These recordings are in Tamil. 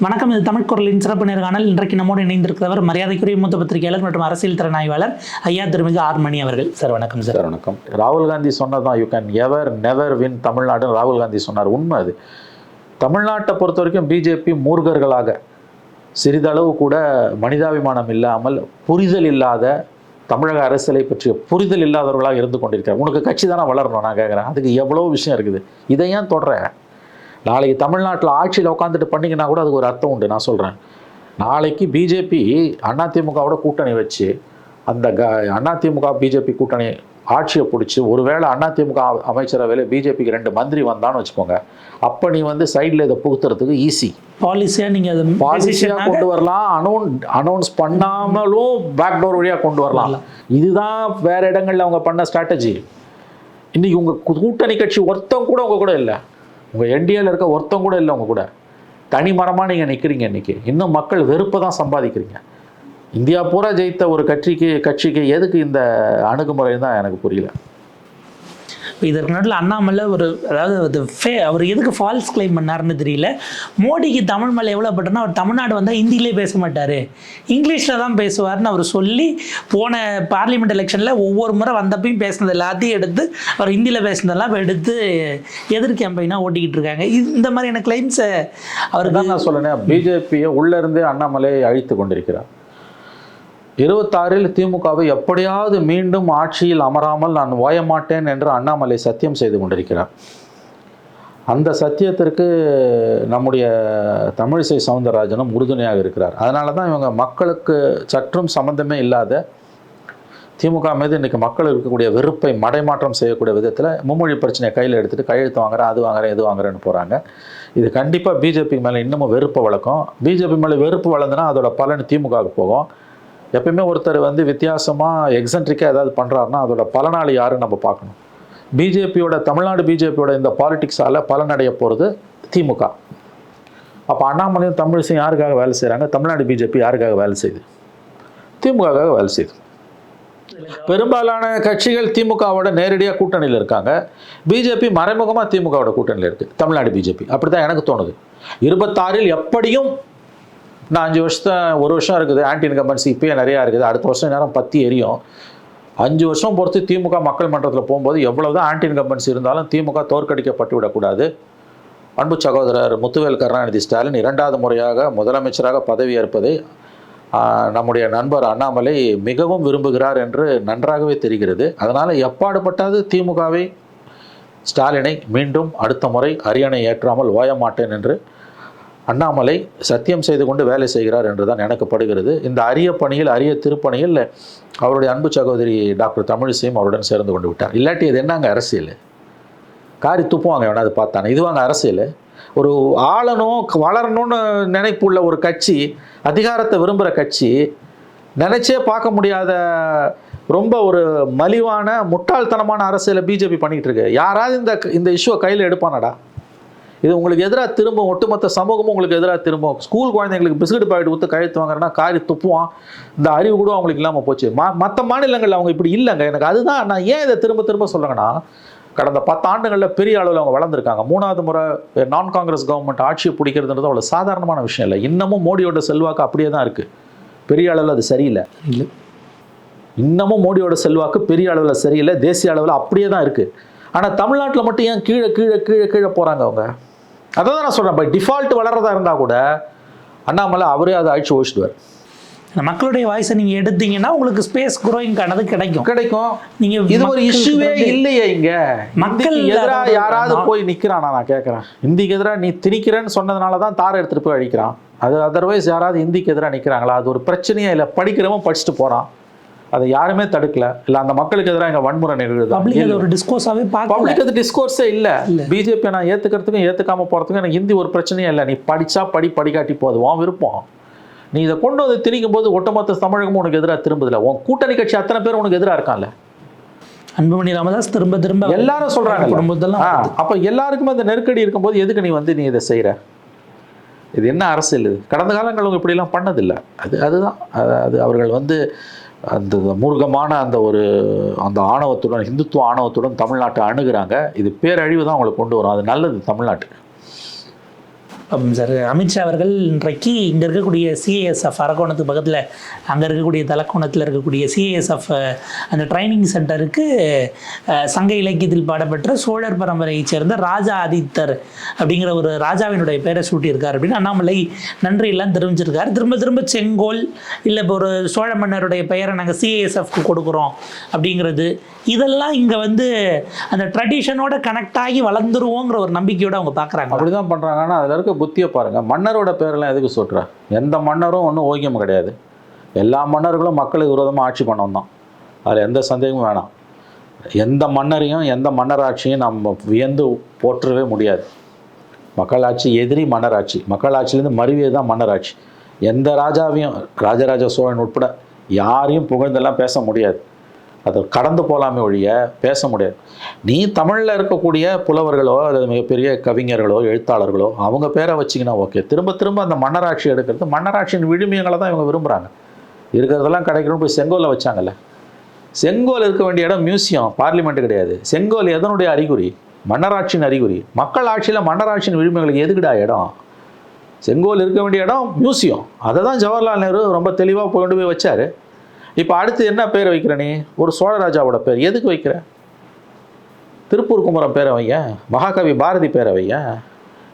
வணக்கம். இது தமிழ் குரலின் சிறப்பு நேர்காணல். இன்றைக்கு நம்மோடு இணைந்திருக்கிறவர் மரியாதைக்குரிய மூத்த பத்திரிகையாளர் மற்றும் அரசியல் திறனாய்வாளர் ஐயா திருமிகு ஆர் மணி அவர்கள். சார் வணக்கம். சார் வணக்கம். ராகுல் காந்தி சொன்னதான் you can ever never win Tamil Nadu. ராகுல் காந்தி சொன்னார், உண்மை அது. தமிழ்நாட்டை பொறுத்த வரைக்கும் பிஜேபி மூர்க்கர்களாக, சிறிதளவு கூட மனிதாபிமானம் இல்லாமல், புரிதல் இல்லாத, தமிழக அரசியலை பற்றிய புரிதல் இல்லாதவர்களாக இருந்து கொண்டிருக்கிறார். உனக்கு கட்சி தானே வளரணும், நான் கேட்குறேன். அதுக்கு எவ்வளோ விஷயம் இருக்குது. இதை ஏன் தொடர? நாளைக்கு தமிழ்நாட்டில் ஆட்சியில் உட்காந்துட்டு பண்ணிங்கன்னா கூட அதுக்கு ஒரு அர்த்தம் உண்டு. நான் சொல்கிறேன், நாளைக்கு பிஜேபி அதிமுகவோட கூட்டணி வச்சு அந்த அதிமுக பிஜேபி கூட்டணி ஆட்சியை பிடிச்சி ஒருவேளை அதிமுக அமைச்சரவையில் பிஜேபிக்கு 2 மந்திரி வந்தான்னு வச்சுக்கோங்க. அப்போ நீ சைடில் இதை புகுத்துறதுக்கு ஈஸி. பாலிசியாக நீங்கள் பாலிசியாக கொண்டு வரலாம், அனௌன்ஸ் பண்ணாமலும் பேக்டோர் வழியாக கொண்டு வரலாம். இதுதான் வேற இடங்களில் அவங்க பண்ண ஸ்ட்ராட்டஜி. இன்னைக்கு உங்கள் கூட்டணி கட்சி ஒருத்தம் கூட உங்கள் கூட இல்லை, உங்கள் என்டிஏல இருக்க ஒருத்தம் கூட இல்லை உங்கள் கூட. தனி மரமாக நீங்கள் நிற்கிறீங்க. இன்றைக்கி இன்னும் மக்கள் வெறுப்பை தான் சம்பாதிக்கிறீங்க. இந்தியா பூரா ஜெயித்த ஒரு கட்சிக்கு எதுக்கு இந்த அணுகுமுறை தான் எனக்கு புரியல. இப்போ இதற்கு நடுவில் அண்ணாமலை அவர் எதுக்கு ஃபால்ஸ் கிளைம் பண்ணாருன்னு தெரியல. மோடிக்கு தமிழ் மேலே எவ்வளோ பட்டனா, அவர் தமிழ்நாடு வந்தால் ஹிந்திலே பேச மாட்டார், இங்கிலீஷில் தான் பேசுவார்னு அவர் சொல்லி போன பார்லிமெண்ட் எலெக்ஷனில் ஒவ்வொரு முறை வந்தப்பையும் பேசினது எல்லாத்தையும் எடுத்து அவர் ஹிந்தியில் பேசினதெல்லாம் எடுத்து எதிர் கேம்பெயினாக ஓட்டிக்கிட்டு இருக்காங்க. இந்த மாதிரியான கிளைம்ஸை அவர் தான் நான் சொல்லேன். பிஜேபியை உள்ளேருந்தே அண்ணாமலை அழித்து கொண்டிருக்கிறார். 26 திமுகவை எப்படியாவது மீண்டும் ஆட்சியில் அமராமல் நான் ஓயமாட்டேன் என்று அண்ணாமலை சத்தியம் செய்து கொண்டிருக்கிறார். அந்த சத்தியத்திற்கு நம்முடைய தமிழிசை சவுந்தரராஜனும் உறுதுணையாக இருக்கிறார். அதனால தான் இவங்க மக்களுக்கு சற்றும் சம்பந்தமே இல்லாத திமுக மீது இன்றைக்கி மக்கள் இருக்கக்கூடிய வெறுப்பை மடைமாற்றம் செய்யக்கூடிய விதத்தில் மும்மொழி பிரச்சனையை கையில் எடுத்துகிட்டு கையெழுத்து வாங்குறேன், அது வாங்குறேன், இது வாங்குறேன்னு போகிறாங்க. இது கண்டிப்பாக பிஜேபி மேலே இன்னமும் வெறுப்பை வளர்க்கும். பிஜேபி மேலே வெறுப்பு வளர்ந்துன்னா அதோட பலன் திமுகவுக்கு போகும். எப்பயுமே ஒருத்தர் எவித்தியாசமாக எக்ஸென்ட்ரிக்காக ஏதாவது பண்ணுறாருன்னா அதோட பலனாளி யாருன்னு நம்ம பார்க்கணும். தமிழ்நாடு பிஜேபியோட இந்த பாலிடிக்ஸால் பலனடைய போகிறது திமுக. அப்போ அண்ணாமலையும் தமிழிசையும் யாருக்காக வேலை செய்கிறாங்க? தமிழ்நாடு பிஜேபி யாருக்காக வேலை செய்யுது? திமுகவுக்காக வேலை செய்யுது. பெரும்பாலான கட்சிகள் திமுகவோட நேரடியாக கூட்டணியில் இருக்காங்க. பிஜேபி மறைமுகமாக திமுகவோட கூட்டணியில் இருக்குது. தமிழ்நாடு பிஜேபி அப்படி தான் எனக்கு தோணுது. 26 எப்படியும் நான் 5 வருஷத்தை 1 வருஷம் இருக்குது, ஆன்டி இன்கம்பன்சி இப்போயே நிறையா இருக்குது. அடுத்த வருஷம் நேரம் 10 எரியும். 5 வருஷம் பொறுத்து திமுக மக்கள் மன்றத்தில் போகும்போது எவ்வளவுதான் ஆன்டி இன்கம்பன்சி இருந்தாலும் திமுக தோற்கடிக்கப்பட்டு விடக்கூடாது. அன்பு சகோதரர் முத்துவேல் கருணாநிதி ஸ்டாலின் 2வது முறையாக முதலமைச்சராக பதவியேற்பதை நம்முடைய நண்பர் அண்ணாமலை மிகவும் விரும்புகிறார் என்று நன்றாகவே தெரிகிறது. அதனால் எப்பாடுபட்டாது திமுகவை, ஸ்டாலினை மீண்டும் அடுத்த முறை அரியணை ஏற்றாமல் ஓயமாட்டேன் என்று அண்ணாமலை சத்தியம் செய்து கொண்டு வேலை செய்கிறார் என்று தான் எனக்கு படுகிறது. இந்த அரிய பணியில், அரிய திருப்பணியில் அவருடைய அன்பு சகோதரி டாக்டர் தமிழிசையும் அவருடன் சேர்ந்து கொண்டு விட்டார். இல்லாட்டி இது என்னங்க அரசியல்? காரி துப்புவாங்க வேணா, அது பார்த்தானே. இதுவாங்க அரசியல்? ஒரு ஆளணும், வளரணும்னு நினைப்புள்ள ஒரு கட்சி, அதிகாரத்தை விரும்புகிற கட்சி, நினைச்சே பார்க்க முடியாத ரொம்ப ஒரு மலிவான முட்டாள்தனமான அரசியலை பிஜேபி பண்ணிக்கிட்டு இருக்கு. யாராவது இந்த இஷ்யூவை கையில் எடுப்பானடா? இது உங்களுக்கு எதிராக திரும்பும், ஒட்டுமொத்த சமூகமும் உங்களுக்கு எதிராக திரும்பும். ஸ்கூல் குழந்தைங்களுக்கு பிஸ்கட் பாக்கெட் ஊற்று கழுத்து வாங்குறேன்னா காரி துப்புவான். இந்த அறிவு கூட அவங்களுக்கு இல்லாமல் போச்சு. மற்ற மாநிலங்களில் அவங்க இப்படி இல்லைங்க. எனக்கு அதுதான் நான் ஏன் இதை திரும்ப திரும்ப சொல்கிறேங்கன்னா, கடந்த 10 ஆண்டுகளில் பெரிய அளவில் அவங்க வளர்ந்துருக்காங்க. 3வது முறை நான் காங்கிரஸ் கவர்மெண்ட் ஆட்சியை பிடிக்கிறதுன்றது அவ்வளோ சாதாரணமான விஷயம் இல்லை. இன்னமும் மோடியோட செல்வாக்கு அப்படியே தான் இருக்குது. பெரிய அளவில் அது சரியில்லை. இன்னமும் மோடியோட செல்வாக்கு பெரிய அளவில் சரியில்லை, தேசிய அளவில் அப்படியே தான் இருக்குது. ஆனால் தமிழ்நாட்டில் மட்டும் ஏன் கீழே கீழே கீழே கீழே போகிறாங்க அவங்க? அதை தான் நான் சொல்கிறேன். பை டிஃபால்ட் வளர்றதா இருந்தால் கூட அண்ணாமலை அவரே அதை அழிச்சு ஓடிச்சுடுவார். மக்களுடைய வாய்ஸை நீங்கள் எடுத்தீங்கன்னா உங்களுக்கு ஸ்பேஸ் குரோயிங்கானது கிடைக்கும். நீங்கள் இது ஒரு இஷ்யூவே இல்லையே. இங்கே மக்கள் எதிராக யாராவது போய் நிற்கிறானா? நான் கேட்குறேன். இந்திக்கு எதிராக நீ திணிக்கிறேன்னு சொன்னதுனால தான் தாரை எடுத்துகிட்டு போய் அழிக்கிறான். அது அதர்வைஸ் யாராவது இந்திக்கு எதிராக நிற்கிறாங்களா? அது ஒரு பிரச்சனையே இல்லை. படிக்கிறவன் படிச்சுட்டு போகிறான், அதை யாருமே தடுக்கல. இல்லை அந்த மக்களுக்கு எதிராக இங்கே வன்முறை நிகழ்வுது. ஒரு டிஸ்கோர்ஸாகவே பப்ளிக் அது டிஸ்கோர்ஸே இல்லை. பிஜேபி நான் ஏற்றுக்கிறதுக்கும் ஏற்றுக்காமல் போகிறதுக்கும் எனக்கு ஹிந்தி ஒரு பிரச்சனையே இல்லை. நீ படித்தா படிக்காட்டி போகுது, உன் விருப்பம். நீ இதை கொண்டு வந்து திணிக்கும் போது ஒட்டுமொத்த தமிழகமும் உனக்கு எதிராக திரும்புதில்லை. உன் கூட்டணி கட்சி அத்தனை பேர் உனக்கு எதிராக இருக்கான்ல. அன்புமணி ராமதாஸ் திரும்ப எல்லாரும் சொல்கிறாங்க. அப்போ எல்லாருக்குமே அந்த நெருக்கடி இருக்கும்போது எதுக்கு நீ இதை செய்கிற? இது என்ன அரசியல்? இது கடந்த காலங்கள் அவங்க இப்படிலாம் பண்ணதில்லை. அதுதான் அவர்கள் அந்த மூர்க்கமான அந்த ஆணவத்துடன், இந்துத்துவ ஆணவத்துடன் தமிழ்நாட்டை அணுகிறாங்க. இது பேரழிவு தான் அவங்களை கொண்டு வரும். அது நல்லது தமிழ்நாட்டுக்கு. சார் அமித்ஷா அவர்கள் இன்றைக்கு இங்கே இருக்கக்கூடிய சிஏஎஸ்எஃப் அரக்கோணத்துக்கு பக்கத்தில் அங்கே இருக்கக்கூடிய தலக்கோணத்தில் இருக்கக்கூடிய சிஏஎஸ்எஃப் அந்த ட்ரைனிங் சென்டருக்கு சங்க இலக்கியத்தில் பாடப்பெற்ற சோழர் பரம்பரையைச் சேர்ந்த ராஜா ஆதித்தர் அப்படிங்கிற ஒரு ராஜாவினுடைய பேரை சூட்டியிருக்கார் அப்படின்னு அண்ணாமலை நன்றியெல்லாம் தெரிவிச்சிருக்காரு. திரும்ப திரும்ப செங்கோல் இல்லை இப்போ ஒரு சோழ மன்னருடைய பெயரை நாங்கள் சிஏஎஸ்எஃப்க்கு கொடுக்குறோம் அப்படிங்கிறது இதெல்லாம் இங்கே வந்து அந்த ட்ரெடிஷனோட கனெக்ட் ஆகி வளர்ந்துருவோங்கிற ஒரு நம்பிக்கையோடு அவங்க பார்க்குறாங்க. அப்படி தான் பண்ணுறாங்க. ஆனால் அதில் இருக்க புத்தியை பாருங்கள். மன்னரோட பேரெல்லாம் எதுக்கு சொல்கிறா? எந்த மன்னரும் ஒன்றும் ஓகியம் கிடையாது. எல்லா மன்னர்களும் மக்களுக்கு விரோதமாக ஆட்சி பண்ணவும் தான். அதில் எந்த சந்தேகமும் வேணாம். எந்த மன்னரையும் எந்த மன்னராட்சியும் நம்ம வியந்து போற்றவே முடியாது. மக்களாட்சி எதிரி மன்னராட்சி. மக்களாட்சியிலேருந்து மருவியது தான் மன்னராட்சி. எந்த ராஜாவையும் ராஜராஜ சோழன் உட்பட யாரையும் புகழ்ந்தெல்லாம் பேச முடியாது. அதை கடந்து போகலாமே ஒழிய பேச முடியாது. நீ தமிழில் இருக்கக்கூடிய புலவர்களோ அல்லது மிகப்பெரிய கவிஞர்களோ எழுத்தாளர்களோ அவங்க பேரை வச்சிங்கன்னா ஓகே. திரும்ப திரும்ப அந்த மன்னராட்சி எடுக்கிறது மன்னராட்சியின் விழுமியங்களை தான் இவங்க விரும்புகிறாங்க. இருக்கிறதெல்லாம் கிடைக்கணும். போய் செங்கோலை வச்சாங்கல்ல. செங்கோல் இருக்க வேண்டிய இடம் மியூசியம், பார்லிமெண்ட் கிடையாது. செங்கோல் எதனுடைய அறிகுறி? மன்னராட்சியின் அறிகுறி. மக்கள் ஆட்சியில் மன்னராட்சியின் விழுமியங்களுக்கு எதுக்குடா இடம்? செங்கோல் இருக்க வேண்டிய இடம் மியூசியம். அதை தான் ஜவஹர்லால் நேரு ரொம்ப தெளிவாக கொண்டு போய் வச்சார். இப்போ அடுத்து என்ன பேரை வைக்கிற நீ? ஒரு சோழராஜாவோட பேர் எதுக்கு வைக்கிற? திருப்பூர் குமரன் பேரை வைய, மகாகவி பாரதி பேரை வைய,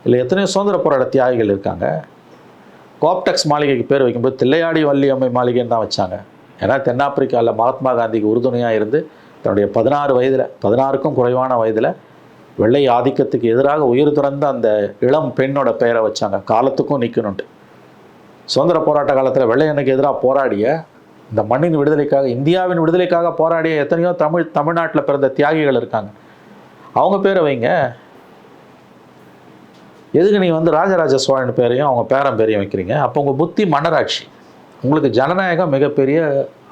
இல்லை எத்தனையோ சுதந்திர போராட்ட தியாகிகள் இருக்காங்க. கோப்டெக்ஸ் மாளிகைக்கு பேர் வைக்கும்போது தில்லையாடி வள்ளியம்மை மாளிகைன்னு தான் வச்சாங்க. ஏன்னா தென்னாப்பிரிக்காவில் மகாத்மா காந்திக்கு உறுதுணையாக இருந்து தன்னுடைய 16 வயதில் 16க்கும் குறைவான வயதில் வெள்ளை ஆதிக்கத்துக்கு எதிராக உயிர் துறந்த அந்த இளம் பெண்ணோட பெயரை வச்சாங்க. காலத்துக்கும் நிற்கணுன்ட்டு. சுதந்திர போராட்ட காலத்தில் வெள்ளையனுக்கு எதிராக போராடிய, இந்த மண்ணின் விடுதலைக்காக, இந்தியாவின் விடுதலைக்காக போராடிய எத்தனையோ தமிழ்நாட்டில் பிறந்த தியாகிகள் இருக்காங்க. அவங்க பேரை வைங்க. எதுக்கு நீ வந்து ராஜராஜ சோழன் பேரையும் அவங்க பேரன் பேரையும் வைக்கிறீங்க? அப்போ உங்கள் புத்தி மன்னராட்சி. உங்களுக்கு ஜனநாயகம் மிகப்பெரிய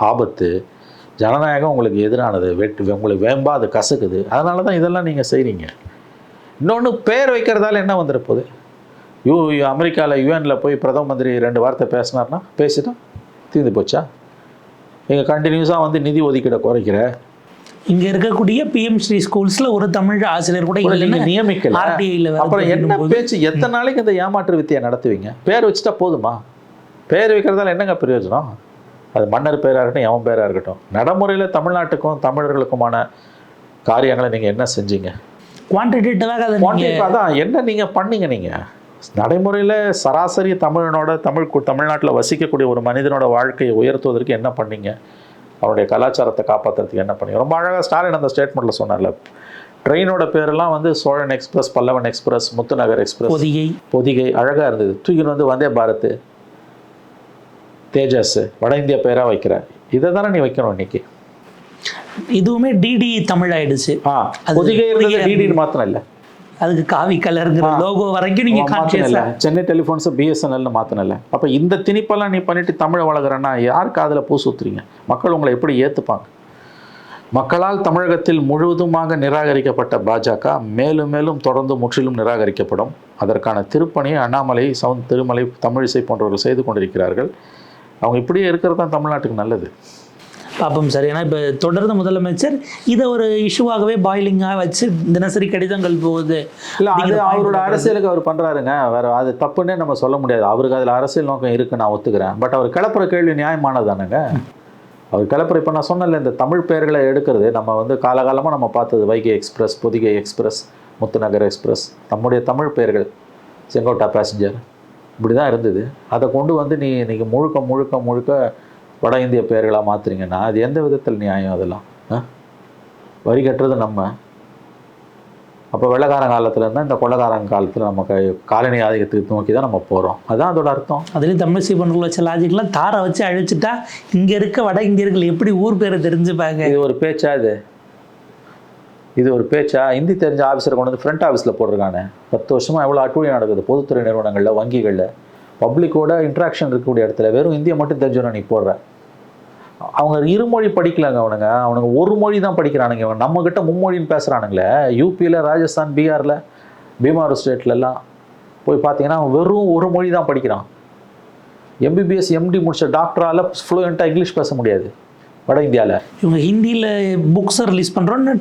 ஆபத்து. ஜனநாயகம் உங்களுக்கு எதிரானது. உங்களுக்கு வேம்பா அது கசக்குது. அதனால தான் இதெல்லாம் நீங்கள் செய்கிறீங்க. இன்னொன்று, பேர் வைக்கிறதால என்ன வந்துருப்போகுது? அமெரிக்காவில் யூஎனில் போய் பிரதம மந்திரி 2 வார்த்தை பேசினார்னா பேசிட்டா தீர்ந்து போச்சா? நீங்கள் கண்டினியூஸாக வந்து நிதி ஒதுக்கீடை குறைக்கிற. இங்கே இருக்கக்கூடிய பிஎம் ஸ்ரீ ஸ்கூல்ஸில் ஒரு தமிழ் ஆசிரியர் கூட நியமிக்கல. அப்புறம் என்ன பேச்சு? எத்தனை நாளைக்கு இந்த ஏமாற்று வித்தையை நடத்துவீங்க? பேர் வச்சுட்டா போதுமா? பேர் வைக்கிறதால என்னங்க பிரயோஜனம்? அது மன்னர் பேராக இருக்கட்டும், எவன் பேராக இருக்கட்டும். நடைமுறையில் தமிழ்நாட்டுக்கும் தமிழர்களுக்குமான காரியங்களை நீங்கள் என்ன செஞ்சீங்க? குவான்டிட்டேட்டிவாக அதான் என்ன நீங்கள் பண்ணீங்க? நீங்கள் நடைமுறையில் சராசரி தமிழ்நாட்டில் வசிக்கக்கூடிய ஒரு மனிதனோட வாழ்க்கையை உயர்த்துவதற்கு என்ன பண்ணீங்க? அவனுடைய கலாச்சாரத்தை காப்பாற்றுறதுக்கு என்ன பண்ணீங்க? ரொம்ப அழகாக ஸ்டாலின் அந்த ஸ்டேட்மெண்ட்டில் சொன்னார்ல. ட்ரெயினோட பேரெல்லாம் வந்து Cholan express, Pallavan express, Muthunagar express, Pothigai அழகாக இருந்தது. தூக்கின்னு வந்து வந்தே பாரத், தேஜஸ், வட இந்திய பேராக வைக்கிற. இதை தானே நீ வைக்கணும் இன்னைக்கு. இதுவுமே டிடி தமிழ் ஆயிடுச்சு. பொதிகை டிடின்னு மாத்திரம் இல்லை, அதுக்கு காவி கலருங்கிற லோகோ வரைக்கும் நீங்க மாத்தினல. சென்னை டெலிஃபோன்ஸ் பிஎஸ்என்எல்னு மாத்தினல. அப்போ இந்த திணிப்பெல்லாம் நீ பண்ணிட்டு தமிழை வளர்க்குறேன்னா யாருக்கு அதில் பூ சுத்துறீங்க? மக்கள் உங்களை எப்படி ஏற்றுப்பாங்க? மக்களால் தமிழகத்தில் முழுவதுமாக நிராகரிக்கப்பட்ட பாஜக மேலும் மேலும் தொடர்ந்து முற்றிலும் நிராகரிக்கப்படும். அதற்கான திருப்பணியை அண்ணாமலை, திருமலை, தமிழிசை போன்றவர்கள் செய்து கொண்டிருக்கிறார்கள். அவங்க இப்படியே இருக்கிறது தான் தமிழ்நாட்டுக்கு நல்லது. பார்ப்போம் சார். ஏன்னா இப்போ தொடர்ந்து முதலமைச்சர் இதை ஒரு இஷ்யூவாகவே பாயிலிங்காக வச்சு தினசரி கடிதங்கள் போகுது. இல்லை, அது அவரோட அரசியலுக்கு அவர் பண்ணுறாருங்க. வேறு அது தப்புன்னே நம்ம சொல்ல முடியாது. அவருக்கு அதில் அரசியல் நோக்கம் இருக்குது, நான் ஒத்துக்கிறேன். பட் அவர் கிளப்புற கேள்வி நியாயமானதானுங்க. அவர் கிளப்புற, இப்போ நான் சொன்னல, இந்த தமிழ் பெயர்களை எடுக்கிறது நம்ம வந்து காலகாலமாக நம்ம பார்த்தது. Vaigai express, Pothigai express, Muthunagar express, நம்முடைய தமிழ் பெயர்கள், செங்கோட்டா பேசஞ்சர், இப்படி தான் இருந்தது. அதை கொண்டு வந்து நீங்கள் முழுக்க வட இந்திய பெயர்களாக மாற்றுறீங்கன்னா அது எந்த விதத்தில் நியாயம்? அதெல்லாம் வரி கட்டுறது நம்ம. அப்போ வெள்ளக்காரன் காலத்தில் இருந்தால் இந்த கொள்ளக்காரன் காலத்தில் நம்ம காலனி ஆதிக்கத்துக்கு நோக்கி தான் நம்ம போகிறோம். அதுதான் அதோட அர்த்தம். அதுலேயும் தமிழிசை பண்ணுற வச்ச லாஜிக்லாம் தாரை வச்சு அழிச்சிட்டா இங்கே இருக்க வட இந்தியர்கள் எப்படி ஊர் பேரை தெரிஞ்சுப்பாங்க? இது ஒரு பேச்சா? இது ஒரு பேச்சா? ஹிந்தி தெரிஞ்ச ஆஃபீஸரை கொண்டு வந்து ஃப்ரண்ட் ஆஃபீஸில் போட்டிருக்கானே. 10 வருஷமாக எவ்வளோ அட்டூழியம் நடக்குது பொதுத்துறை நிறுவனங்களில், வங்கிகளில், பப்ளிக்கோட இன்ட்ராக்ஷன் இருக்கக்கூடிய இடத்துல வெறும் இந்தியை மட்டும் தெரிஞ்சவன நீ போடுற. அவங்க இருமொழி படிக்கலாங்க. அவனுங்க ஒரு மொழி தான் படிக்கிறானுங்க. நம்மக்கிட்ட மும்மொழின்னு பேசுகிறானுங்களே. யூபியில், ராஜஸ்தான், பீகாரில், பீமார் ஸ்டேட்லலாம் போய் பார்த்தீங்கன்னா வெறும் ஒரு மொழி தான் படிக்கிறான். எம்பிபிஎஸ், எம்டி முடிச்ச டாக்டரால் ஃப்ளூயண்ட்டாக இங்கிலீஷ் பேச முடியாது. வட இந்தியாவில். இவங்க ஹிந்தியில் புக்ஸை ரிலீஸ் பண்ணுறோன்னு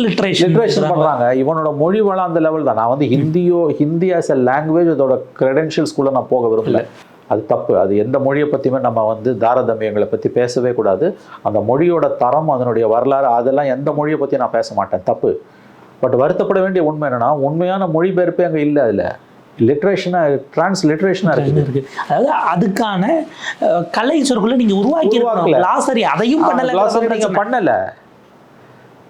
லிட்ரேஷன் பண்ணுறாங்க. இவனோட மொழி வளம் அந்த லெவல் தான். நான் வந்து ஹிந்தி ஆஸ் அ லாங்குவேஜ் அதோட கிரெடென்ஷியல்ஸ்குள்ளே நான் போக விரும்பல. அது தப்பு. அது எந்த மொழியை பற்றியுமே நம்ம வந்து தாரதமியங்களை பற்றி பேசவே கூடாது. அந்த மொழியோட தரம், அதனுடைய வரலாறு, அதெல்லாம் எந்த மொழியை பற்றி நான் பேச மாட்டேன், தப்பு. பட் வருத்தப்பட வேண்டிய உண்மை என்னன்னா, உண்மையான மொழிபெயர்ப்பே அங்கே இல்லை. அதில் லிட்ரேஷனாக இருக்குது. அதாவது அதுக்கான கலை சொற்களை நீங்கள் உருவாக்கி அதையும் பண்ணலை.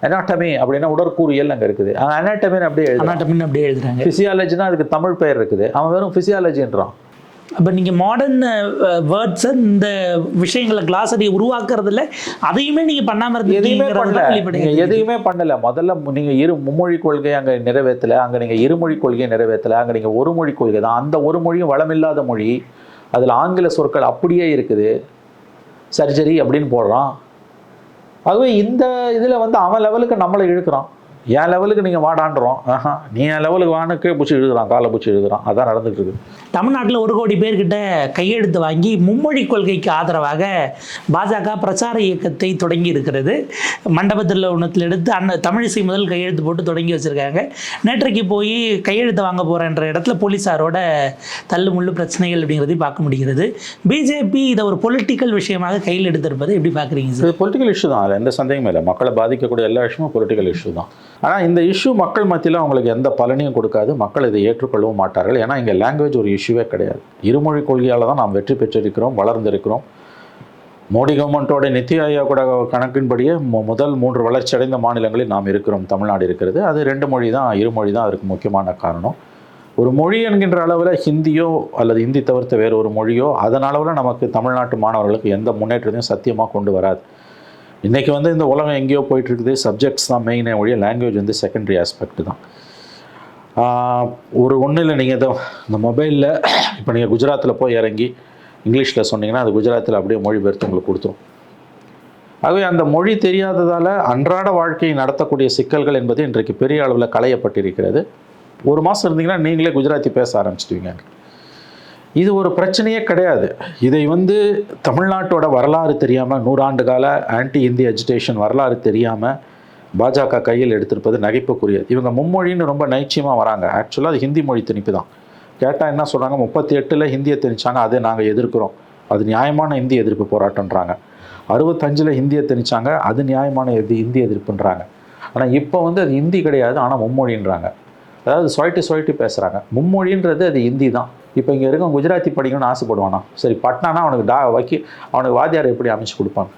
அனாட்டமி அப்படின்னா உடற்கூறியல் அங்கே இருக்குது. அனாட்டமின்னு அப்படியே எழுதுறாங்க. ஃபிசியாலஜினா அதுக்கு தமிழ் பெயர் இருக்குது. அவன் வெறும் ஃபிசியாலஜின்றான். அப்போ நீங்கள் மாடர்ன் வேர்ட்ஸை இந்த விஷயங்களை கிளாஸரியை உருவாக்குறதுல அதையுமே நீங்கள் பண்ணாமல் எதையுமே பண்ணலை. முதல்ல நீங்கள் மும்மொழி கொள்கை அங்கே நிறைவேற்றலை. அங்கே நீங்கள் இருமொழி கொள்கையை நிறைவேற்றலை. அங்கே நீங்கள் ஒரு மொழி கொள்கை தான். அந்த ஒரு மொழியும் வளமில்லாத மொழி. அதில் ஆங்கில சொற்கள் அப்படியே இருக்குது. சர்ஜரி அப்படின்னு போடுறான். ஆகவே இந்த இதில் வந்து அவன் லெவலுக்கு நம்மளை இழுக்கிறான். என் லெவலுக்கு நீங்கள் வாடான்றோம். நீ என் லெவலுக்கு வானுக்கு பூச்சி எழுதுறான், காலை பூச்சி எழுதுறான். அதான் நடந்துட்டு இருக்கு. தமிழ்நாட்டில் 1 கோடி பேர்கிட்ட கையெழுத்து வாங்கி மும்மொழி கொள்கைக்கு ஆதரவாக பாஜக பிரச்சார இயக்கத்தை தொடங்கி இருக்கிறது. மண்டபத்தில் ஒன்றத்தில் எடுத்து தமிழிசை முதல் கையெழுத்து போட்டு தொடங்கி வச்சுருக்காங்க. நேற்றைக்கு போய் கையெழுத்து வாங்க போகிறன்ற இடத்துல போலீஸாரோட தள்ளு முள்ளு பிரச்சனைகள் அப்படிங்கிறதையும் பார்க்க முடிகிறது. பிஜேபி இதை ஒரு பொலிட்டிக்கல் விஷயமாக கையில் எடுத்திருப்பதை எப்படி பார்க்குறீங்க சார்? இது பொலிட்டிக்கல் இஷ்யூ தான். அதில் எந்த சந்தேகமே இல்லை. மக்களை பாதிக்கக்கூடிய எல்லா விஷயமும் பொலிட்டிக்கல் இஷ்யூ தான். ஆனால் இந்த இஷ்யூ மக்கள் மத்தியில் அவங்களுக்கு எந்த பலனையும் கொடுக்காது. மக்கள் இதை ஏற்றுக்கொள்ளவும் மாட்டார்கள். ஏன்னா இங்கே லாங்குவேஜ் ஒரு இஷ்யூவே கிடையாது. இருமொழி கொள்கையால் தான் நாம் வெற்றி பெற்றிருக்கிறோம், வளர்ந்திருக்கிறோம். மோடி கவர்மெண்ட்டோட நித்தி ஆயோகோட கணக்கின்படியே முதல் 3 வளர்ச்சி அடைந்த மாநிலங்களில் நாம் இருக்கிறோம். தமிழ்நாடு இருக்கிறது. அது 2 மொழி தான், இருமொழி தான் அதற்கு முக்கியமான காரணம். ஒரு மொழி என்கின்ற அளவில் ஹிந்தியோ அல்லது ஹிந்தி தவிர்த்த வேறு ஒரு மொழியோ அதன் அளவில் நமக்கு தமிழ்நாட்டு மாணவர்களுக்கு எந்த முன்னேற்றத்தையும் சத்தியமாக கொண்டு வராது. இன்றைக்கி வந்து இந்த உலகம் எங்கேயோ போயிட்டுருக்குது. சப்ஜெக்ட்ஸ் தான் மெயினே ஒழிய லாங்குவேஜ் வந்து செகண்டரி ஆஸ்பெக்ட் தான். ஒன்றும் இல்லை. நீங்கள் இந்த மொபைலில் இப்போ நீங்கள் குஜராத்தில் போய் இறங்கி இங்கிலீஷில் சொன்னீங்கன்னா அது குஜராத்தில் அப்படியே மொழிபெயர்த்து உங்களுக்கு கொடுத்துரும். ஆகவே அந்த மொழி தெரியாததால் அன்றாட வாழ்க்கையை நடத்தக்கூடிய சிக்கல்கள் என்பது இன்றைக்கு பெரிய அளவில் களையப்பட்டிருக்கிறது. 1 மாதம் இருந்தீங்கன்னா நீங்களே குஜராத்தி பேச ஆரம்பிச்சிடுவீங்க. இது ஒரு பிரச்சனையே கிடையாது. இதை வந்து தமிழ்நாட்டோட வரலாறு தெரியாமல், 100 ஆண்டு கால ஆன்டி இந்தி அஜிடேஷன் வரலாறு தெரியாமல் பாஜக கையில் எடுத்திருப்பது நகைப்புக்குரியது. இவங்க மும்மொழின்னு ரொம்ப நைச்சியமாக வராங்க. ஆக்சுவலாக அது ஹிந்தி மொழி திணிப்பு தான். கேட்டால் என்ன சொல்கிறாங்க, 38 ஹிந்தியை திணிச்சாங்க, அது நாங்கள் எதிர்க்கிறோம், அது நியாயமான இந்தி எதிர்ப்பு போராட்டன்றாங்க. 65 ஹிந்தியை திணிச்சாங்க, அது நியாயமான இந்தி எதிர்ப்புன்றாங்க. ஆனால் இப்போ வந்து அது ஹிந்தி கிடையாது, ஆனால் மும்மொழின்றாங்க. அதாவது சுழட்டி பேசுகிறாங்க. மும்மொழின்றது அது ஹிந்தி தான். இப்போ இங்கே இருக்க குஜராத்தி படிக்கணும்னு ஆசைப்படுவானா? சரி, பட்னானா அவனுக்கு அவனுக்கு வாத்தியாரை எப்படி அமைச்சு கொடுப்பாங்க?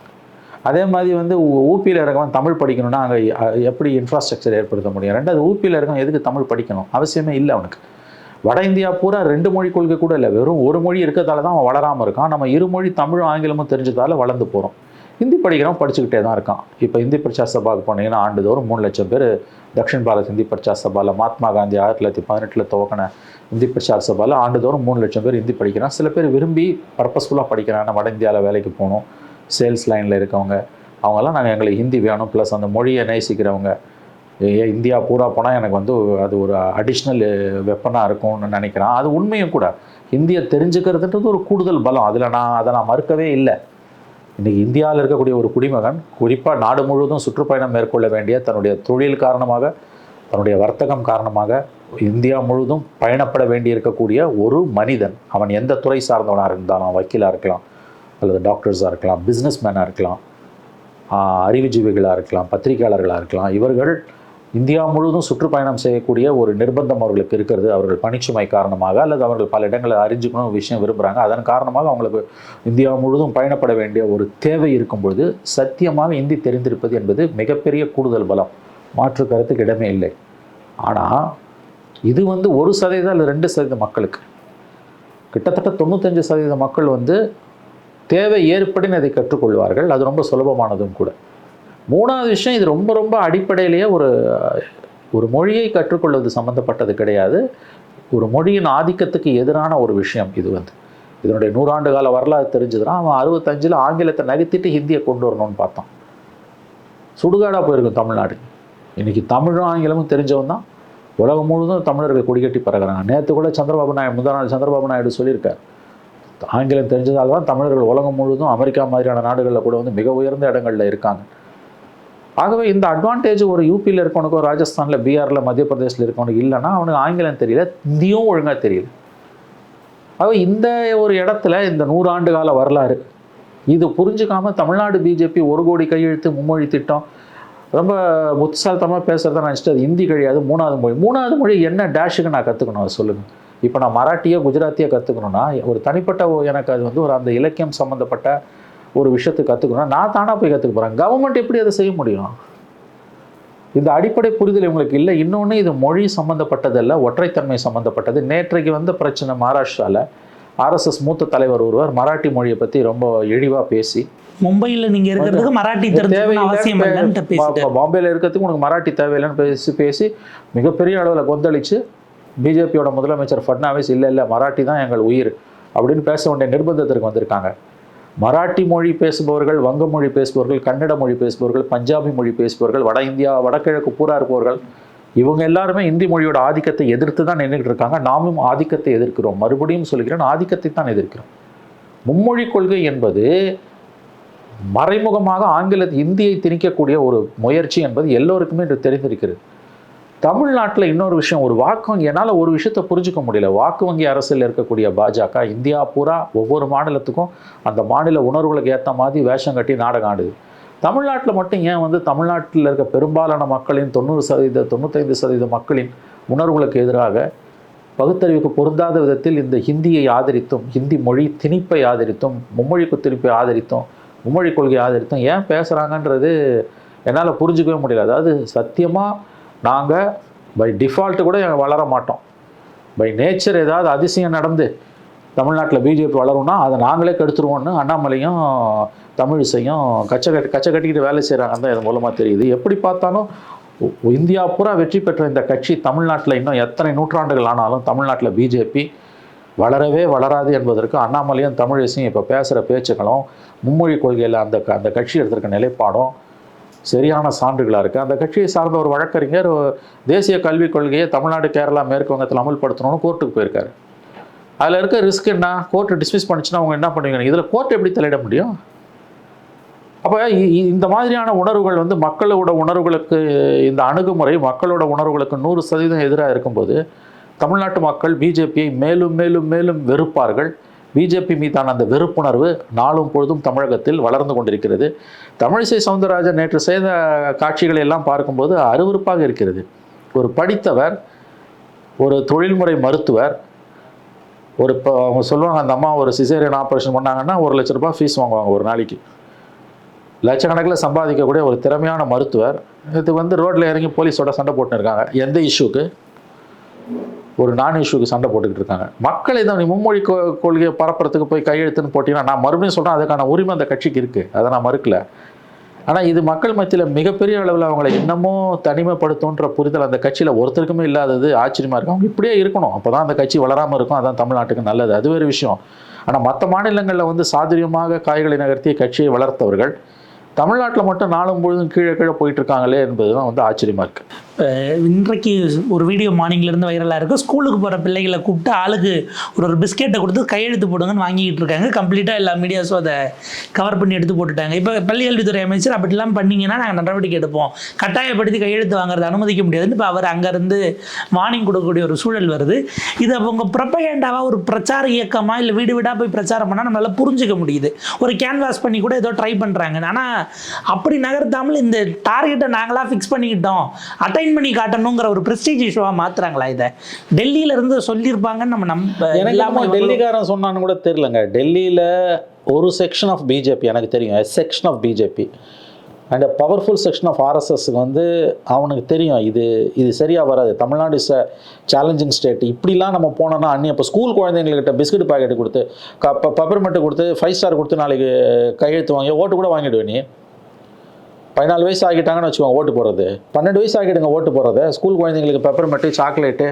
அதே மாதிரி வந்து ஊபியில் இருக்கவன் தமிழ் படிக்கணும்னா அங்கே எப்படி இன்ஃப்ராஸ்ட்ரக்சர் ஏற்படுத்த முடியும்? 2வது, ஊபியில் இருக்கவன் எதுக்கு தமிழ் படிக்கணும்? அவசியமே இல்லை அவனுக்கு. வட இந்தியா பூரா 2 மொழி கொள்கை கூட இல்லை. வெறும் 1 மொழி இருக்கிறதால தான் அவன் வளராமல் இருக்கான். நம்ம இருமொழி தமிழும் ஆங்கிலமும் தெரிஞ்சதால வளர்ந்து போகிறோம். ஹிந்தி படிக்கிறவன் படிச்சுக்கிட்டே தான் இருக்கான். இப்போ ஹிந்தி பிரச்சார சபாவுக்கு போனீங்கன்னா ஆண்டுதோறும் 3 லட்சம் பேர் தக்ஷின் பாரத் ஹிந்தி பிரச்சார சபாவில், மகாத்மா காந்தி 1918 துவக்கின ஹிந்தி பிரச்சார சபாவில் ஆண்டுதோறும் 3 லட்சம் பேர் ஹிந்தி படிக்கிறான். சில பேர் விரும்பி பர்பஸ்ஃபுல்லாக படிக்கிறாங்க. வட இந்தியாவில் வேலைக்கு போகணும், சேல்ஸ் லைனில் இருக்கவங்க, அவங்கெல்லாம் எங்களுக்கு ஹிந்தி வேணும், ப்ளஸ் அந்த மொழியை நேசிக்கிறவங்க. இந்தியா பூரா போனால் எனக்கு வந்து அது ஒரு அடிஷ்னல் வெப்பனாக இருக்கும்னு நினைக்கிறான். அது உண்மையும் கூட. ஹிந்தியை தெரிஞ்சுக்கிறதுன்றது ஒரு கூடுதல் பலம். அதை நான் மறுக்கவே இல்லை. இன்றைக்கி இந்தியாவில் இருக்கக்கூடிய ஒரு குடிமகன், குறிப்பாக நாடு முழுவதும் சுற்றுப்பயணம் மேற்கொள்ள வேண்டிய, தன்னுடைய தொழில் காரணமாக, தன்னுடைய வர்த்தகம் காரணமாக இந்தியா முழுவதும் பயணப்பட வேண்டி இருக்கக்கூடிய ஒரு மனிதன், அவன் எந்த துறை சார்ந்தவனாக இருந்தாலும், வக்கீலாக இருக்கலாம், அல்லது டாக்டர்ஸாக இருக்கலாம், பிஸ்னஸ் மேனாக இருக்கலாம், அறிவுஜீவிகளாக இருக்கலாம், பத்திரிகையாளர்களாக இருக்கலாம், இவர்கள் இந்தியா முழுவதும் சுற்றுப்பயணம் செய்யக்கூடிய ஒரு நிர்பந்தம் அவர்களுக்கு இருக்கிறது. அவர்கள் பணிச்சுமை காரணமாக, அல்லது அவர்கள் பல இடங்களை அறிஞ்சுக்கணும் விஷயம் விரும்புகிறாங்க. அதன் காரணமாக அவங்களுக்கு இந்தியா முழுவதும் பயணப்பட வேண்டிய ஒரு தேவை இருக்கும்பொழுது சத்தியமாக இந்தி தெரிந்திருப்பது என்பது மிகப்பெரிய கூடுதல் பலம். மாற்று கருத்துக்கு இடமே இல்லை. ஆனால் இது வந்து 1% அல்லது 2% மக்களுக்கு, கிட்டத்தட்ட 95% மக்கள் வந்து தேவை ஏற்படின்னு அதை கற்றுக்கொள்வார்கள். அது ரொம்ப சுலபமானதும் கூட. 3வது விஷயம், இது ரொம்ப ரொம்ப அடிப்படையிலேயே ஒரு மொழியை கற்றுக்கொள்வது சம்மந்தப்பட்டது கிடையாது. ஒரு மொழியின் ஆதிக்கத்துக்கு எதிரான ஒரு விஷயம் இது. வந்து இதனுடைய 100 ஆண்டு கால வரலாறு தெரிஞ்சதுன்னா அவன் 65 ஆங்கிலத்தை நகர்த்திட்டு ஹிந்தியை கொண்டு வரணும்னு பார்த்தான். சுடுகாடாக போயிருக்கும் தமிழ்நாடு. இன்றைக்கி தமிழும் ஆங்கிலமும் தெரிஞ்சவன் தான் உலகம் முழுவதும் தமிழர்கள் கொடிகட்டி பறக்கிறாங்க. நேற்று கூட முந்தா நாள் சந்திரபாபு நாயுடு சொல்லியிருக்கார், ஆங்கிலம் தெரிஞ்சதால் தான் தமிழர்கள் உலகம் முழுவதும் அமெரிக்கா மாதிரியான நாடுகளில் கூட வந்து மிக உயர்ந்த இடங்களில் இருக்காங்க. ஆகவே இந்த அட்வான்டேஜ் ஒரு யூபியில் இருக்கவனுக்கோ, ராஜஸ்தானில், பீகாரில், மத்திய பிரதேசில் இருக்கவனுக்கு இல்லைன்னா அவனுக்கு ஆங்கிலம் தெரியல, இந்தியும் ஒழுங்காக தெரியல. ஆகவே இந்த ஒரு இடத்துல இந்த 100 ஆண்டு கால வரலாறு இது புரிஞ்சுக்காமல் தமிழ்நாடு பிஜேபி 1 கோடி கையெழுத்து மும்மொழி திட்டம் ரொம்ப புத்திசாலித்தனமாக பேசுகிறத நினச்சிட்டு அது ஹிந்தி கிடையாது, 3வது மொழி என்ன டேஷுக்கு நான் கற்றுக்கணும் அது சொல்லுங்கள். இப்போ நான் மராட்டியோ குஜராத்தியோ கற்றுக்கணுன்னா ஒரு தனிப்பட்ட எனக்கு அது வந்து ஒரு அந்த இலக்கியம் சம்மந்தப்பட்ட ஒரு விஷயத்தை கற்றுக்கணும்னா நான் தானாக போய் கற்றுக்க போகிறேன். கவர்மெண்ட் எப்படி அதை செய்ய முடியும்? இந்த அடிப்படை புரிதல் இவங்களுக்கு இல்லை. இன்னொன்று, இது மொழி சம்மந்தப்பட்டதல்ல, ஒற்றைத்தன்மை சம்மந்தப்பட்டது. நேற்றைக்கு வந்த பிரச்சனை மகாராஷ்டிராவில் RSS மூத்த தலைவர் ஒருவர் மராட்டி மொழியை பற்றி ரொம்ப இழிவாக பேசி, மும்பையில் நீங்கள் இருக்கிறதுக்கு மராட்டி தேவையில்லை, பாம்பேயில் இருக்கிறதுக்கு உனக்கு மராட்டி தேவையில்லைன்னு பேசி மிகப்பெரிய அளவில் கொந்தளித்து பிஜேபியோட முதலமைச்சர் ஃபட்னாவிஸ் இல்லை மராட்டி தான் எங்கள் உயிர் அப்படின்னு பேச வேண்டிய நிர்பந்தத்திற்கு வந்திருக்காங்க. மராட்டி மொழி பேசுபவர்கள், வங்க மொழி பேசுபவர்கள், கன்னட மொழி பேசுபவர்கள், பஞ்சாபி மொழி பேசுபவர்கள், வட இந்தியா வடகிழக்கு பூரா இருப்பவர்கள், இவங்க எல்லாருமே இந்தி மொழியோட ஆதிக்கத்தை எதிர்த்து தான் நின்றுட்டு இருக்காங்க. நாமும் ஆதிக்கத்தை எதிர்க்கிறோம். மறுபடியும் சொல்கிறேன், ஆதிக்கத்தை தான் எதிர்க்கிறோம். மும்மொழி கொள்கை என்பது மறைமுகமாக இந்தியை திணிக்கக்கூடிய ஒரு முயற்சி என்பது எல்லோருக்குமே இன்று தெரிந்திருக்கிறது. தமிழ்நாட்டில் இன்னொரு விஷயம், ஒரு வாக்கு வங்கி, என்னால் ஒரு விஷயத்தை புரிஞ்சுக்க முடியல. வாக்கு வங்கி அரசியல் இருக்கக்கூடிய பாஜக இந்தியா பூரா ஒவ்வொரு மாநிலத்துக்கும் அந்த மாநில உணர்வுகளுக்கு ஏற்ற மாதிரி வேஷம் கட்டி நாடகம் ஆடுது. தமிழ்நாட்டில் மட்டும் ஏன் வந்து தமிழ்நாட்டில் இருக்க பெரும்பாலான மக்களின் 90% 95% மக்களின் உணர்வுகளுக்கு எதிராக பகுத்தறிவுக்கு பொருந்தாத விதத்தில் இந்த ஹிந்தியை ஆதரித்தும், ஹிந்தி மொழி திணிப்பை ஆதரித்தும், மும்மொழிக்கு திணிப்பை ஆதரித்தும், மும்மொழி கொள்கையை ஆதரித்தும் ஏன் பேசுகிறாங்கன்றது என்னால் புரிஞ்சுக்கவே முடியல. அதாவது சத்தியமாக நாங்கள் பை டிஃபால்ட்டு கூட வளர மாட்டோம். பை நேச்சர் ஏதாவது அதிசயம் நடந்து தமிழ்நாட்டில் பிஜேபி வளரும்னா அதை நாங்களே கெடுத்துருவோன்னு அண்ணாமலையும் தமிழிசையும் கச்சை கட்டிக்கிட்டு வேலை செய்கிறாங்கன்னு தான் இது மூலமாக தெரியுது. எப்படி பார்த்தாலும் இந்தியா பூரா வெற்றி பெற்ற இந்த கட்சி தமிழ்நாட்டில் இன்னும் எத்தனை நூற்றாண்டுகள் ஆனாலும் தமிழ்நாட்டில் பிஜேபி வளரவே வளராது என்பதற்கு அண்ணாமலையும் தமிழிசையும் இப்போ பேசுகிற பேச்சுக்களும் மும்மொழி கொள்கையில் அந்த கட்சி எடுத்திருக்க நிலைப்பாடும் சரியான சான்றுகளாக இருக்குது. அந்த கட்சியை சார்ந்த ஒரு வழக்கறிஞர் தேசிய கல்விக் கொள்கையை தமிழ்நாடு, கேரளா, மேற்கு வங்கத்தில் அமல்படுத்தணும்னு கோர்ட்டுக்கு போயிருக்காரு. அதில் இருக்க ரிஸ்க் என்ன? கோர்ட்டு டிஸ்மிஸ் பண்ணிச்சுன்னா அவங்க என்ன பண்ணுவீங்க? இதில் கோர்ட் எப்படி தலையிட முடியும்? அப்போ இந்த மாதிரியான உணர்வுகள் வந்து மக்களோட உணர்வுகளுக்கு, இந்த அணுகுமுறை மக்களோட உணர்வுகளுக்கு 100% எதிராக இருக்கும்போது தமிழ்நாட்டு மக்கள் பிஜேபியை மேலும் மேலும் மேலும் வெறுப்பார்கள். பிஜேபி மீதான அந்த வெறுப்புணர்வு நாளும் பொழுதும் தமிழகத்தில் வளர்ந்து கொண்டிருக்கிறது. தமிழிசை சவுந்தரராஜன் நேற்று செய்த காட்சிகளை எல்லாம் பார்க்கும்போது அருவருப்பாக இருக்கிறது. ஒரு படித்தவர், ஒரு தொழில்முறை மருத்துவர், இப்போ அவங்க சொல்லுவாங்க, அந்த அம்மா ஒரு சிசேரியன் ஆப்ரேஷன் பண்ணாங்கன்னா 1 லட்ச ரூபாய் ஃபீஸ் வாங்குவாங்க ஒரு நாளைக்கு. லட்சக்கணக்கில் சம்பாதிக்கக்கூடிய ஒரு திறமையான மருத்துவர் இது வந்து ரோட்டில் இறங்கி போலீஸோட சண்டை போட்டுன்னு இருக்காங்க. எந்த இஷ்யூக்கு? ஒரு நான் இஷ்யூக்கு சண்டை போட்டுக்கிட்டு இருக்காங்க. மக்களை தான் நீ மும்மொழி கொள்கையை பரப்புறதுக்கு போய் கையெழுத்துன்னு போட்டிங்கன்னா, நான் மறுபடியும் சொல்கிறேன், அதுக்கான உரிமை அந்த கட்சிக்கு இருக்குது, அதை நான் மறுக்கல. ஆனால் இது மக்கள் மத்தியில் மிகப்பெரிய அளவில் அவங்களை இன்னமும் தனிமைப்படுத்துன்ற புரிதல் அந்த கட்சியில் ஒருத்தருக்குமே இல்லாதது ஆச்சரியமாக இருக்கும். அவங்க இப்படியே இருக்கணும், அப்போ தான் அந்த கட்சி வளராமல் இருக்கும். அதான் தமிழ்நாட்டுக்கு நல்லது, அது வேறு விஷயம். ஆனால் மற்ற மாநிலங்களில் வந்து சாதுரியமாக காய்களை நகர்த்தி கட்சியை வளர்த்தவர்கள் தமிழ்நாட்டில் மட்டும் நாளும் பொழுதும் கீழே போயிட்டு இருக்காங்களே என்பது தான் வந்து ஆச்சரியமாக இருக்குது. இன்றைக்கு ஒரு வீடியோ மார்னிங்லேருந்து வைரலாக இருக்குது. ஸ்கூலுக்கு போகிற பிள்ளைகளை கூப்பிட்டு ஆளுக்கு ஒரு பிஸ்கெட்டை கொடுத்து கையெழுத்து போடுங்கன்னு வாங்கிட்டு இருக்காங்க. கம்ப்ளீட்டாக எல்லா மீடியாஸும் அதை கவர் பண்ணி எடுத்து போட்டுட்டாங்க. இப்போ பள்ளிக்கல்வித்துறை அமைச்சர் அப்படிலாம் பண்ணிங்கன்னா நாங்கள் நடவடிக்கை எடுப்போம், கட்டாயப்படுத்தி கையெழுத்து வாங்குறது அனுமதிக்க முடியாதுன்னு இப்போ அவர் அங்கேருந்து வார்னிங் கொடுக்கக்கூடிய ஒரு சூழல் வருது. இது அவங்க ப்ரொபகேண்டாவாக ஒரு பிரச்சார இயக்கமாக இல்லை வீடு வீடாக போய் பிரச்சாரம் பண்ணால் நம்மளால் புரிஞ்சிக்க முடியுது. ஒரு கேன்வாஸ் பண்ணி கூட ஏதோ ட்ரை பண்ணுறாங்க. ஆனால் அப்படி நகர்த்தாமல் இந்த டார்கெட்டை நாங்களாக ஃபிக்ஸ் பண்ணிக்கிட்டோம், அட்டைன் பண்ணி காட்டணுங்கிற ஒரு பிரஸ்டீஜ் இஷ்யூவாக மாற்றுறாங்களா? இதை டெல்லியில இருந்து சொல்லியிருப்பாங்கன்னு நம்ம டெல்லிக்காரன் சொன்னான்னு கூட தெரியலங்க. டெல்லியில் ஒரு செக்ஷன் ஆஃப் பிஜேபி எனக்கு தெரியும், section of BJP and powerful section of ஆர்எஸ்எஸ்க்கு வந்து அவனுக்கு தெரியும் இது சரியாக வராது. Tamil Nadu is a challenging state. இப்படிலாம் நம்ம போனோன்னா இப்போ ஸ்கூல் குழந்தைங்கள்கிட்ட பிஸ்கட் பாக்கெட்டு கொடுத்து பெப்பர்மெண்ட்டு கொடுத்து 5 ஸ்டார் கொடுத்து நாளைக்கு கையெழுத்து வாங்கி ஓட்டு கூட வாங்கிடுவேன். நீ 14 வயசு ஆகிட்டாங்கன்னு வச்சுக்கோங்க, ஓட்டு போடுறது 12 வயசு ஆகிடுங்க ஓட்டு போடுறது. ஸ்கூல் குழந்தைங்களுக்கு பெப்பர்மெண்ட்டு, சாக்லேட்டு,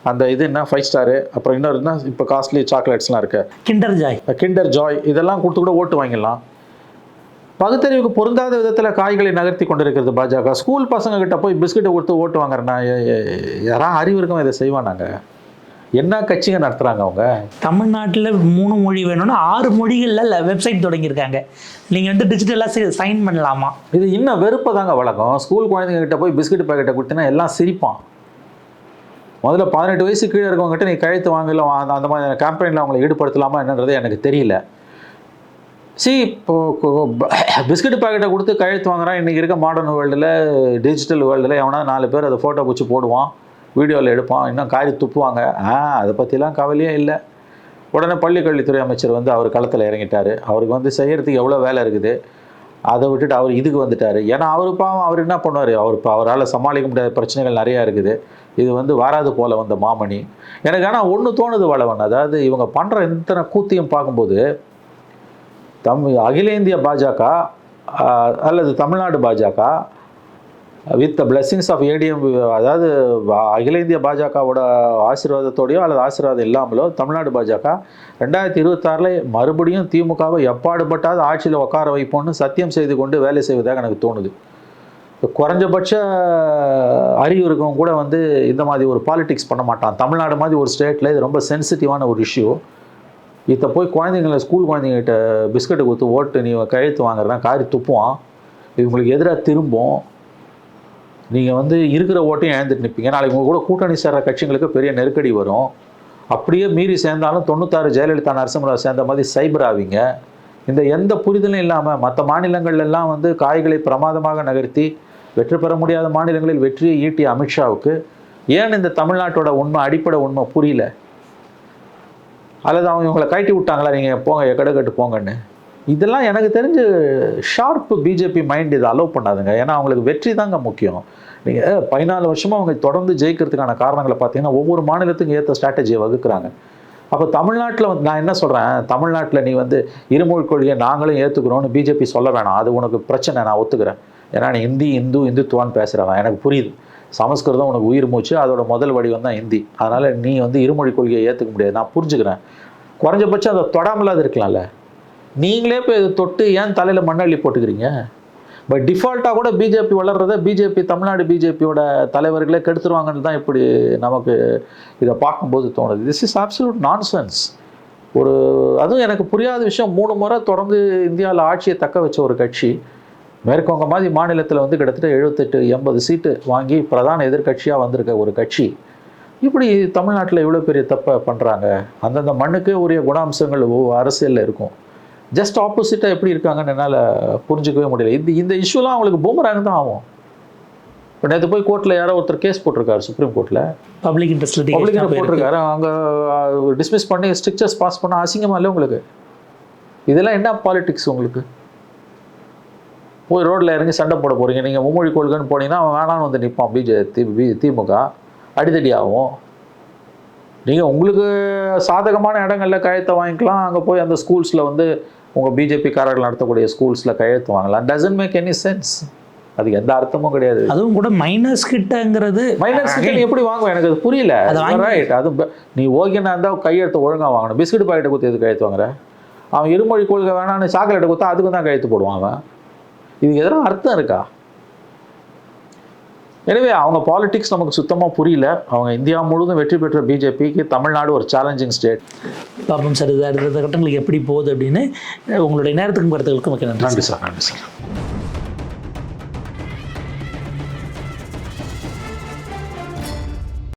அந்த இது என்ன 5 ஸ்டாரு, அப்புறம் இன்னொரு என்ன இப்போ காஸ்ட்லி சாக்லேட்ஸ்லாம் இருக்குது, கிண்டர் ஜாய், இதெல்லாம் கொடுத்து கூட ஓட்டு வாங்கிடலாம். பகுத்தறிவுக்கு பொருந்தாத விதத்தில் காய்களை நகர்த்தி கொண்டிருக்கிறது பாஜக. ஸ்கூல் பசங்க கிட்ட போய் பிஸ்கெட்டை கொடுத்து ஓட்டு வாங்குறேன்னா யாராவது அறிவு இருக்கவங்க இதை செய்வானாங்க? என்ன கட்சிங்க நடத்துகிறாங்க அவங்க? தமிழ்நாட்டில் 3 மொழி வேணும்னா 6 மொழிகளில் வெப்சைட் தொடங்கியிருக்காங்க. நீங்கள் வந்து டிஜிட்டலாக சைன் பண்ணலாமா? இது இன்னும் வெறுப்பை தாங்க வழக்கம். ஸ்கூல் குழந்தைங்ககிட்ட போய் பிஸ்கட் பாக்கெட்டை கொடுத்தீங்கன்னா எல்லாம் சிரிப்பான். முதல்ல 18 வயசு கீழே இருக்கவங்ககிட்ட நீ கழுத்து வாங்கல அந்த மாதிரி கேம்பெயினில் அவங்களை ஈடுபடுத்தலாமா என்னன்றது எனக்கு தெரியல. இப்போ பிஸ்கட் பாக்கெட்டை கொடுத்து கழுத்து வாங்குறான். இன்றைக்கி இருக்க மாடர்ன் வேர்ல்டில், டிஜிட்டல் வேர்ல்டில் எவனா 4 பேர் அதை ஃபோட்டோ பிடிச்சி போடுவான், வீடியோவில் எடுப்பான், இன்னும் காரி துப்புவாங்க. அதை பற்றிலாம் கவலையே இல்லை. உடனே பள்ளிக்கல்வித்துறை அமைச்சர் வந்து அவர் களத்தில் இறங்கிட்டார். அவருக்கு வந்து செய்கிறதுக்கு எவ்வளோ வேலை இருக்குது, அதை விட்டுட்டு அவர் இதுக்கு வந்துட்டார். ஏன்னா அவர் என்ன பண்ணுவார், அவரால் சமாளிக்க முடியாத பிரச்சனைகள் நிறையா இருக்குது. இது வந்து வாராது போல் வந்த மாமணி. எனக்கு ஆனால் ஒன்று தோணுது வளவன், அதாவது இவங்க பண்ணுற இத்தனை கூத்தையும் பார்க்கும்போது அகில இந்திய பாஜக அல்லது தமிழ்நாடு பாஜக with the blessings of ADMK, அதாவது அகில இந்திய பாஜகவோட ஆசீர்வாதத்தோடையோ அல்லது ஆசீர்வாதம் இல்லாமலோ தமிழ்நாடு பாஜக 2026 மறுபடியும் திமுகவை எப்பாடுபட்டாவது ஆட்சியில் உட்கார வைப்போம்னு சத்தியம் செய்து கொண்டு வேலை செய்வதாக எனக்கு தோணுது. குறைஞ்சபட்ச அறிவு இருக்கவங்க கூட வந்து இந்த மாதிரி ஒரு பாலிடிக்ஸ் பண்ண மாட்டான். தமிழ்நாடு மாதிரி ஒரு ஸ்டேட்டில் இது ரொம்ப சென்சிட்டிவான ஒரு இஷ்யூ. இதை போய் குழந்தைங்களை, ஸ்கூல் குழந்தைங்கிட்ட பிஸ்கட்டை கொடுத்து ஓட்டு நீ கழுத்து வாங்குறதான் காரி துப்புவான். இவங்களுக்கு எதிராக திரும்பும். நீங்கள் வந்து இருக்கிற ஓட்டையும் இழந்துட்டு நிற்பீங்க. நாளைக்கு உங்கள் கூட கூட்டணி சேர்ற கட்சிங்களுக்கு பெரிய நெருக்கடி வரும். அப்படியே மீறி சேர்ந்தாலும் 96 ஜெயலலிதா நரசிம்மராவ் சேர்ந்த மாதிரி சைபர் ஆவீங்க. இந்த எந்த புரிதலும் இல்லாமல் மற்ற மாநிலங்கள்லாம் வந்து காய்களை பிரமாதமாக நகர்த்தி வெற்றி பெற முடியாத மாநிலங்களில் வெற்றியை ஈட்டிய அமித்ஷாவுக்கு ஏன் இந்த தமிழ்நாட்டோட உண்மை, அடிப்படை உண்மை புரியல? அல்லது அவங்க இவங்களை கட்டி விட்டாங்களா, நீங்கள் போங்க எக்கடக்கட்டு போங்கன்னு? இதெல்லாம் எனக்கு தெரிஞ்சு ஷார்ப்பு பிஜேபி மைண்ட் இதை அலோவ் பண்ணாதுங்க. ஏன்னா அவங்களுக்கு வெற்றி தாங்க முக்கியம். நீங்கள் 14 வருஷமாக அவங்க தொடர்ந்து ஜெயிக்கிறதுக்கான காரணங்களை பார்த்தீங்கன்னா ஒவ்வொரு மாநிலத்துக்கும் ஏற்ற ஸ்ட்ராட்டஜியை வகுக்கிறாங்க. அப்போ தமிழ்நாட்டில் வந்து நான் என்ன சொல்கிறேன், தமிழ்நாட்டில் நீ வந்து இருமொழி கொள்கையை நாங்களும் ஏற்றுக்கிறோன்னு பிஜேபி சொல்ல வேணாம். அது உனக்கு பிரச்சனை, நான் ஒத்துக்கிறேன். ஏன்னா நீ இந்துத்துவான்னு பேசுகிறவன், எனக்கு புரியுது. சமஸ்கிருதம் உனக்கு உயிர் மூச்சு, அதோட முதல் வடிவம் தான் ஹிந்தி. அதனால் நீ வந்து இருமொழி கொள்கையை ஏற்றுக்க முடியாது, நான் புரிஞ்சுக்கிறேன். குறைஞ்சபட்சம் அதை தொடாமலாது இருக்கலாம்ல. நீங்களே போய் இதை தொட்டு ஏன் தலையில் மண்ணள்ளி போட்டுக்கிறீங்க? பட் டிஃபால்ட்டாக கூட பிஜேபி வளர்றத பிஜேபி, தமிழ்நாடு பிஜேபியோட தலைவர்களே கெடுத்துருவாங்கன்னு தான் இப்படி நமக்கு இதை பார்க்கும்போது தோணுது. This is absolute nonsense. அதுவும் எனக்கு புரியாத விஷயம், 3 முறை தொடர்ந்து இந்தியாவில் ஆட்சியை தக்க வச்ச ஒரு கட்சி, மேற்கவங்க மாதிரி மாநிலத்தில் வந்து கிட்டத்தட்ட 78-80 சீட்டு வாங்கி பிரதான எதிர்கட்சியாக வந்திருக்க ஒரு கட்சி இப்படி தமிழ்நாட்டில் இவ்வளோ பெரிய தப்பை பண்ணுறாங்க. அந்தந்த மண்ணுக்கு உரிய குணாம்சங்கள் அரசியலில் இருக்கும். ஜஸ்ட் ஆப்போசிட்டாக எப்படி இருக்காங்கன்னு என்னால் புரிஞ்சிக்கவே முடியல. இந்த இஷ்யூலாம் அவங்களுக்கு பூமராங் தான் ஆகும். இப்போ நேற்று போய் கோர்ட்டில் யாரோ ஒருத்தர் கேஸ் போட்டிருக்காரு, சுப்ரீம் கோர்ட்டில் பப்ளிக் இன்ட்ரெஸ்ட் போட்டிருக்காரு. அங்கே டிஸ்மிஸ் பண்ணி ஸ்ட்ரிக்சர்ஸ் பாஸ் பண்ண அசிங்கமாக இல்லை உங்களுக்கு? இதெல்லாம் என்ன பாலிடிக்ஸ் உங்களுக்கு? போய் ரோட்டில் இறங்கி சண்டை போட போகிறீங்க. நீங்கள் மும்மொழி கொள்கைன்னு போனீங்கன்னா அவன் வேணான்னு வந்து நிற்பான். திமுக அடிதடி ஆகும். நீங்கள் உங்களுக்கு சாதகமான இடங்களில் கையெழுத்தை வாங்கிக்கலாம். அங்கே போய் அந்த ஸ்கூல்ஸில் வந்து உங்கள் பிஜேபிக்காரர்கள் நடத்தக்கூடிய ஸ்கூல்ஸில் கையெழுத்து வாங்கலாம். Doesn't make any sense. அதுக்கு எந்த அர்த்தமும் கிடையாது. அதுவும் கூட மைனர்ஸ் கிட்டங்கிறது, மைனர்ஸ் கிட்ட எப்படி வாங்குவோம் எனக்கு அது புரியல. ரைட், அது நீ ஓகேனா இருந்தால் கையெழுத்து ஒழுங்காக வாங்கணும். பிஸ்கட் பாக்கெட்டை கொடுத்து எது கையெழுத்து வாங்குற? அவன் இருமொழி கொள்கை வேணான்னு சாக்லேட்டை கொடுத்தா அதுக்கும் தான் கையெழுத்து போடுவான் அவன். இதுக்கு எதனா அர்த்தம் இருக்கா? எனவே அவங்க பாலிடிக்ஸ் நமக்கு சுத்தமாக புரியல. அவங்க இந்தியா முழுவதும் வெற்றி பெற்ற பிஜேபிக்கு தமிழ்நாடு ஒரு சேலஞ்சிங் ஸ்டேட். பாப்போம் சார், இது அடுத்த கட்டங்களுக்கு எப்படி போகுது அப்படின்னு. உங்களுடைய நேரத்துக்கும் கருத்துக்களுக்கும் மிக்க நன்றி. நன்றி சார்.